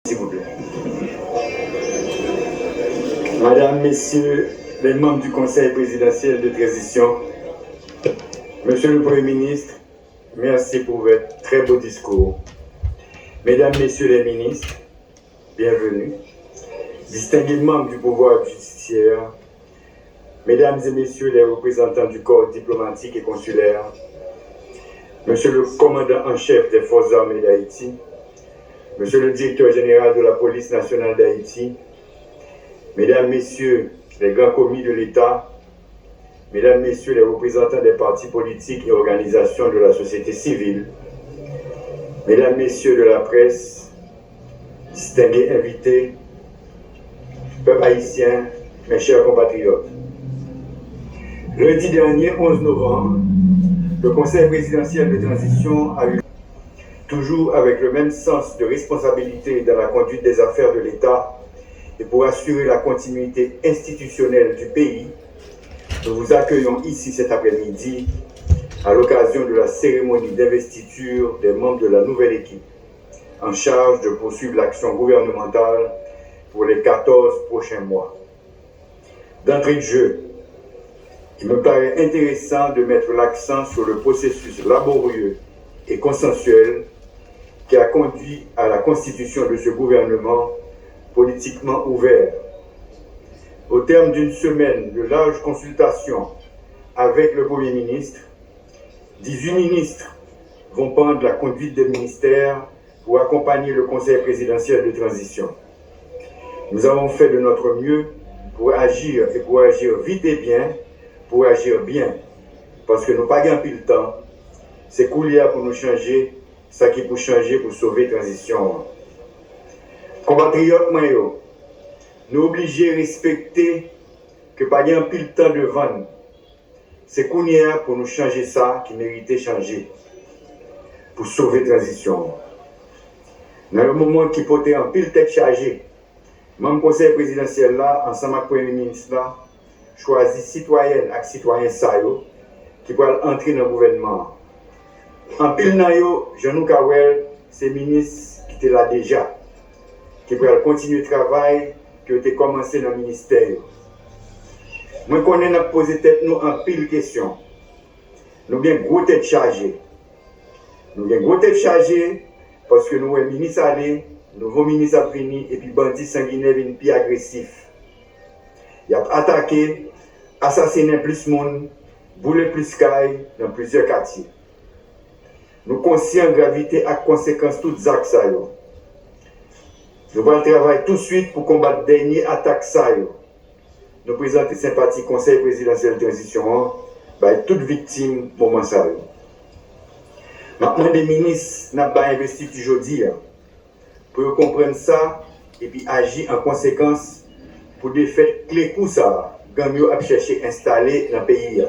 S'il vous plaît. Madame, Messieurs les membres du Conseil présidentiel de transition, Monsieur le Premier ministre, merci pour votre très beau discours. Mesdames, Messieurs les ministres, bienvenue. Distingués membres du pouvoir judiciaire, Mesdames et Messieurs les représentants du corps diplomatique et consulaire, Monsieur le commandant en chef des forces armées d'Haïti, Monsieur le directeur général de la police nationale d'Haïti, Mesdames, Messieurs les grands commis de l'État, Mesdames, Messieurs les représentants des partis politiques et organisations de la société civile, Mesdames, Messieurs de la presse, distingués invités, peuple haïtien, mes chers compatriotes. Lundi dernier, 11 novembre, le Conseil présidentiel de transition a eu, toujours avec le même sens de responsabilité dans la conduite des affaires de l'État et pour assurer la continuité institutionnelle du pays, nous vous accueillons ici cet après-midi à l'occasion de la cérémonie d'investiture des membres de la nouvelle équipe en charge de poursuivre l'action gouvernementale pour les 14 prochains mois. D'entrée de jeu, il me paraît intéressant de mettre l'accent sur le processus laborieux et consensuel qui a conduit à la constitution de ce gouvernement politiquement ouvert. Au terme d'une semaine de larges consultations avec le Premier ministre, 18 ministres vont prendre la conduite des ministères pour accompagner le Conseil présidentiel de transition. Nous avons fait de notre mieux pour agir et pour agir vite et bien, pour agir bien, parce que nous n'avons pas gagné le temps. C'est couler pour nous changer, ça qui pour changer, pour sauver la transition. Compatriotes, nous obligés à respecter que pas gagner pile temps de vendre. C'est couler pour nous changer ça qui méritait changer, pour sauver la transition. Dans le moment qui portait en pile tête chargée, même conseil présidentiel là, ensemble avec le Premier ministre là, choisit citoyennes et citoyens qui peuvent entrer dans le gouvernement. En pile nan yo, Jean-Nou Kawel, c'est ministre qui était là déjà, qui peuvent continuer le travail qui a été commencé dans le ministère. Moi, qu'on a posé tête nous en pile question. Nous avons gros tête chargée. Nous avons gros tête chargée parce que nous avons ministre allé, nouveau ministre a venu et puis bandit sanguinaire vient plus agressif. Il a attaqué, assassiné plus de monde, boulé plus caille dans plusieurs quartiers. Nous sommes conscients de la gravité et des conséquences de toutes ces actes. Nous allons travailler tout de suite pour combattre les dernières attaques. Nous présentons sympathie Conseil présidentiel de transition à toutes victimes du moment. Maintenant, les ministres n'ont pas investi aujourd'hui pour comprendre ça et puis agir en conséquence pour des faits clés pour ça, quand nous avons cherché à installer dans le pays.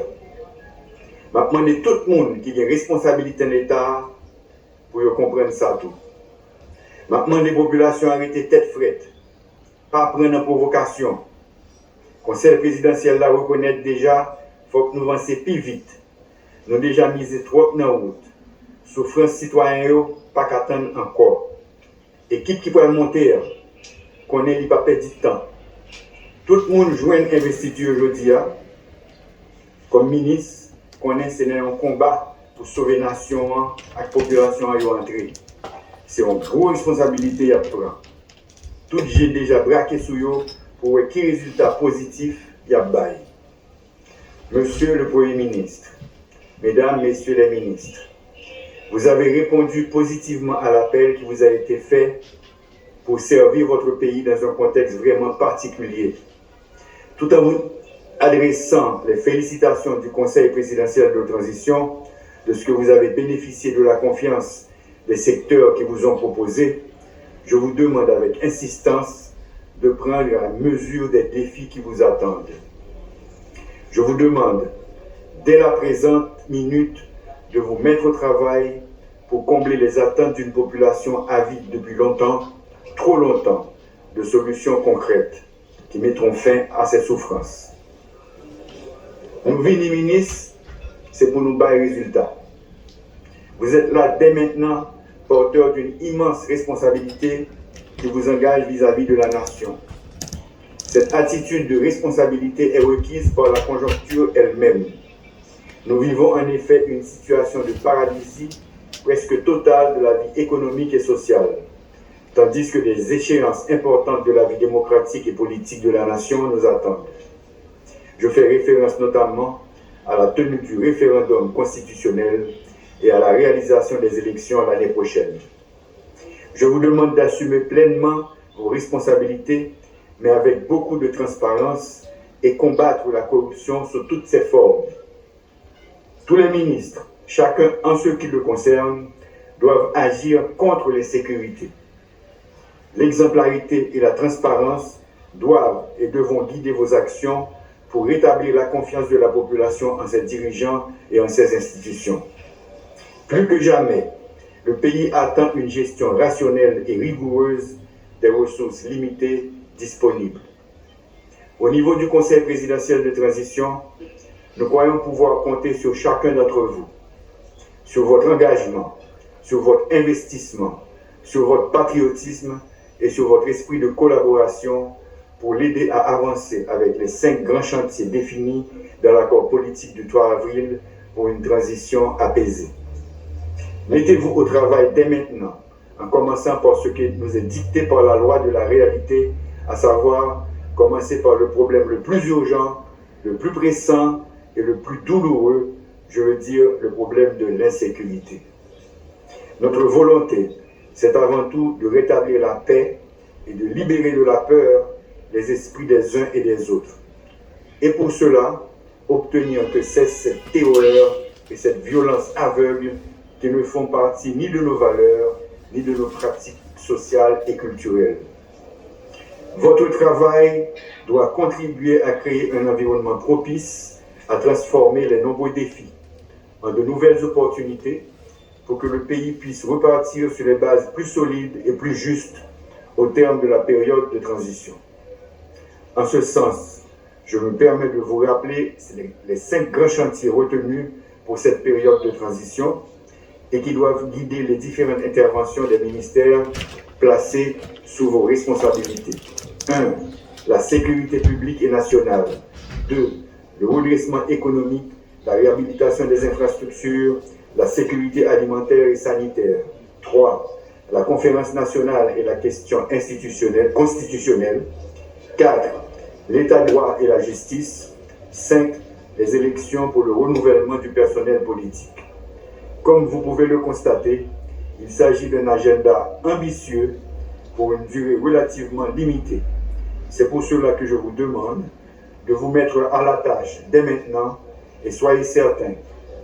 Je demande tout le monde qui a une responsabilité dans l'État pour comprendre ça tout. Je demande les populations à arrêter tête frette, pas prendre en provocation. Le Conseil présidentiel la reconnaît déjà, il faut que nous avancions plus vite. Nous avons déjà misé trop dans la route. Souffrance citoyenne, pas qu'attendre encore. Équipe qui peut monter, qu'on n'ait pas perdu de temps. Tout le monde joue une investiture aujourd'hui, comme ministre. Qu'on est un combat pour sauver la nation et la population à y entrer. C'est une grosse responsabilité à prendre. Tout j'ai déjà braqué sur eux pour voir quel résultat positif il y a. Monsieur le Premier ministre, Mesdames, Messieurs les ministres, vous avez répondu positivement à l'appel qui vous a été fait pour servir votre pays dans un contexte vraiment particulier. Tout en vous adressant les félicitations du Conseil présidentiel de transition de ce que vous avez bénéficié de la confiance des secteurs qui vous ont proposé, je vous demande avec insistance de prendre la mesure des défis qui vous attendent. Je vous demande, dès la présente minute, de vous mettre au travail pour combler les attentes d'une population avide depuis longtemps, trop longtemps, de solutions concrètes qui mettront fin à ces souffrances. Nous venons ministre, c'est pour nous battre les résultats. Vous êtes là dès maintenant, porteur d'une immense responsabilité qui vous engage vis-à-vis de la nation. Cette attitude de responsabilité est requise par la conjoncture elle-même. Nous vivons en effet une situation de paralysie presque totale de la vie économique et sociale, tandis que des échéances importantes de la vie démocratique et politique de la nation nous attendent. Je fais référence notamment à la tenue du référendum constitutionnel et à la réalisation des élections l'année prochaine. Je vous demande d'assumer pleinement vos responsabilités, mais avec beaucoup de transparence, et combattre la corruption sous toutes ses formes. Tous les ministres, chacun en ce qui le concerne, doivent agir contre l'insécurité. L'exemplarité et la transparence doivent et devront guider vos actions pour rétablir la confiance de la population en ses dirigeants et en ses institutions. Plus que jamais, le pays attend une gestion rationnelle et rigoureuse des ressources limitées disponibles. Au niveau du Conseil présidentiel de transition, nous croyons pouvoir compter sur chacun d'entre vous, sur votre engagement, sur votre investissement, sur votre patriotisme et sur votre esprit de collaboration pour l'aider à avancer avec les 5 grands chantiers définis dans l'accord politique du 3 avril pour une transition apaisée. Mettez-vous au travail dès maintenant, en commençant par ce qui nous est dicté par la loi de la réalité, à savoir commencer par le problème le plus urgent, le plus pressant et le plus douloureux, je veux dire le problème de l'insécurité. Notre volonté, c'est avant tout de rétablir la paix et de libérer de la peur les esprits des uns et des autres. Et pour cela, obtenir que cesse cette terreur et cette violence aveugle qui ne font partie ni de nos valeurs, ni de nos pratiques sociales et culturelles. Votre travail doit contribuer à créer un environnement propice à transformer les nombreux défis en de nouvelles opportunités pour que le pays puisse repartir sur les bases plus solides et plus justes au terme de la période de transition. En ce sens, je me permets de vous rappeler les 5 grands chantiers retenus pour cette période de transition et qui doivent guider les différentes interventions des ministères placés sous vos responsabilités. 1. La sécurité publique et nationale. 2. Le redressement économique, la réhabilitation des infrastructures, la sécurité alimentaire et sanitaire. 3. La conférence nationale et la question constitutionnelle. 4. L'état de droit et la justice. 5. Les élections pour le renouvellement du personnel politique. Comme vous pouvez le constater, il s'agit d'un agenda ambitieux pour une durée relativement limitée. C'est pour cela que je vous demande de vous mettre à la tâche dès maintenant et soyez certains,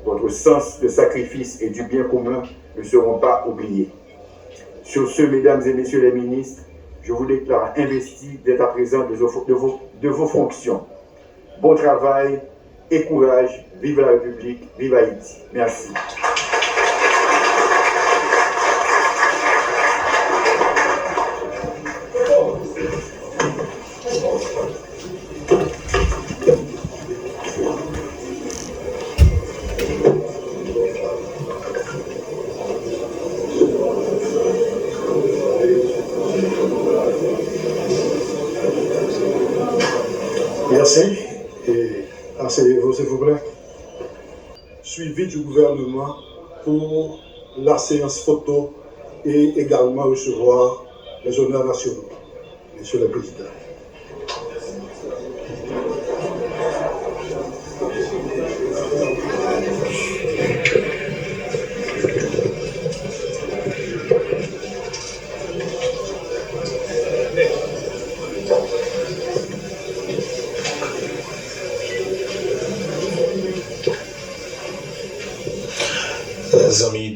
votre sens de sacrifice et du bien commun ne seront pas oubliés. Sur ce, mesdames et messieurs les ministres, je vous déclare investi d'être à présent de vos fonctions. Bon travail et courage. Vive la République, vive Haïti. Merci. Merci. Et asseyez-vous, s'il vous plaît. Suivi du gouvernement pour la séance photo et également recevoir les honneurs nationaux. Monsieur le Président. Les amis